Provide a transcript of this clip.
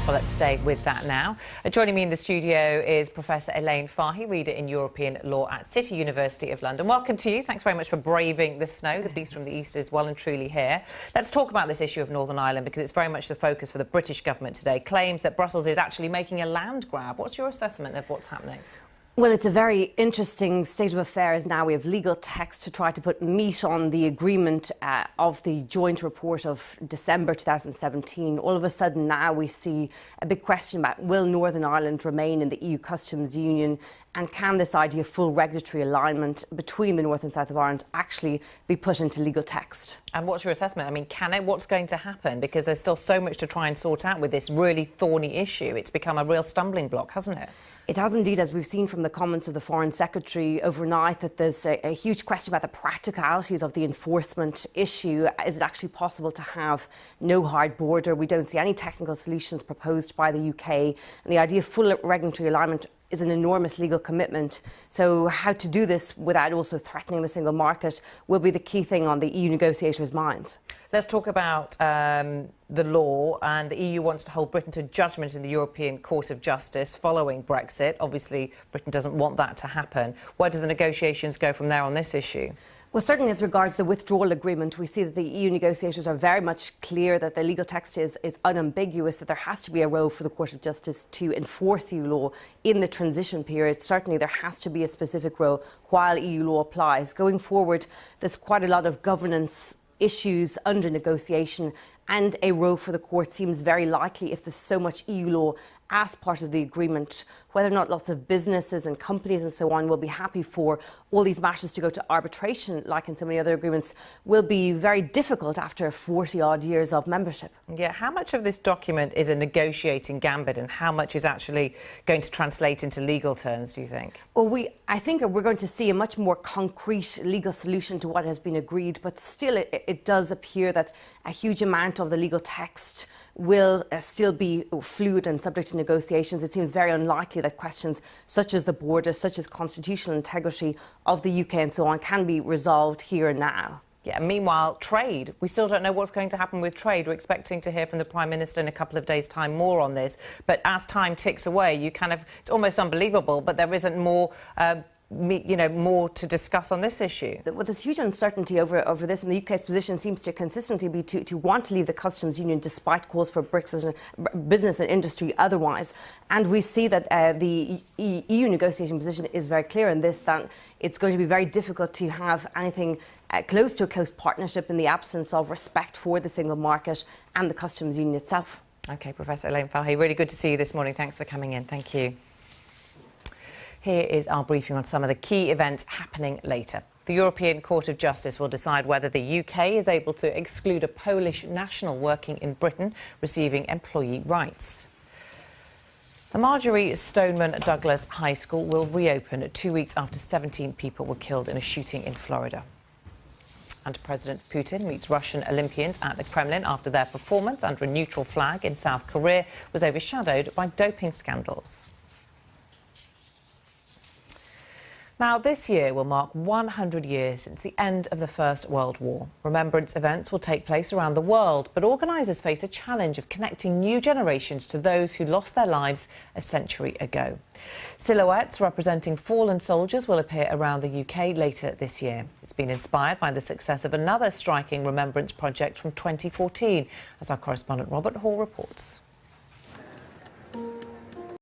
Well, let's stay with that now. Joining me in the studio is Professor Elaine Fahey, reader in European law at City University of London. Welcome to you. Thanks very much for braving the snow. The beast from the east is well and truly here. Let's talk about this issue of Northern Ireland because it's very much the focus for the British government today. Claims that Brussels is actually making a land grab. What's your assessment of what's happening? Well, it's a very interesting state of affairs now. We have legal text to try to put meat on the agreement of the joint report of December 2017. All of a sudden now we see a big question about will Northern Ireland remain in the EU customs union, and can this idea of full regulatory alignment between the north and south of Ireland actually be put into legal text? And what's your assessment? I mean, can it? What's going to happen? Because there's still so much to try and sort out with this really thorny issue. It's become a real stumbling block, hasn't it? It has indeed, as we've seen from the comments of the Foreign Secretary overnight, that there's a huge question about the practicalities of the enforcement issue. Is it actually possible to have no hard border? We don't see any technical solutions proposed by the UK. And the idea of full regulatory alignment is an enormous legal commitment. So how to do this without also threatening the single market will be the key thing on the EU negotiators' minds. Let's talk about the law. And the EU wants to hold Britain to judgment in the European Court of Justice following Brexit. Obviously, Britain doesn't want that to happen. Where do the negotiations go from there on this issue? Well, certainly as regards the withdrawal agreement, we see that the EU negotiators are very much clear that the legal text is unambiguous, that there has to be a role for the Court of Justice to enforce EU law in the transition period. Certainly there has to be a specific role while EU law applies. Going forward, there's quite a lot of governance issues under negotiation, and a role for the court seems very likely if there's so much EU law as part of the agreement. Whether or not lots of businesses and companies and so on will be happy for all these matters to go to arbitration, like in so many other agreements, will be very difficult after 40-odd years of membership. Yeah, how much of this document is a negotiating gambit and how much is actually going to translate into legal terms, do you think? Well, I think we're going to see a much more concrete legal solution to what has been agreed, but still it does appear that a huge amount of the legal text will still be fluid and subject to negotiations. It seems very unlikely that questions such as the border, such as constitutional integrity of the UK and so on can be resolved here and now. Yeah, meanwhile, trade. We still don't know what's going to happen with trade. We're expecting to hear from the Prime Minister in a couple of days' time more on this. But as time ticks away, it's almost unbelievable, but there isn't more more to discuss on this issue. Well, there's huge uncertainty over this, and the UK's position seems to consistently be to want to leave the customs union despite calls for business and industry otherwise. And we see that the EU negotiation position is very clear in this, that it's going to be very difficult to have anything close to a close partnership in the absence of respect for the single market and the customs union itself. OK, Professor Elaine Fahey, really good to see you this morning. Thanks for coming in. Thank you. Here is our briefing on some of the key events happening later. The European Court of Justice will decide whether the UK is able to exclude a Polish national working in Britain receiving employee rights. The Marjorie Stoneman Douglas High School will reopen 2 weeks after 17 people were killed in a shooting in Florida. And President Putin meets Russian Olympians at the Kremlin after their performance under a neutral flag in South Korea was overshadowed by doping scandals. Now, this year will mark 100 years since the end of the First World War. Remembrance events will take place around the world, but organisers face a challenge of connecting new generations to those who lost their lives a century ago. Silhouettes representing fallen soldiers will appear around the UK later this year. It's been inspired by the success of another striking remembrance project from 2014, as our correspondent Robert Hall reports.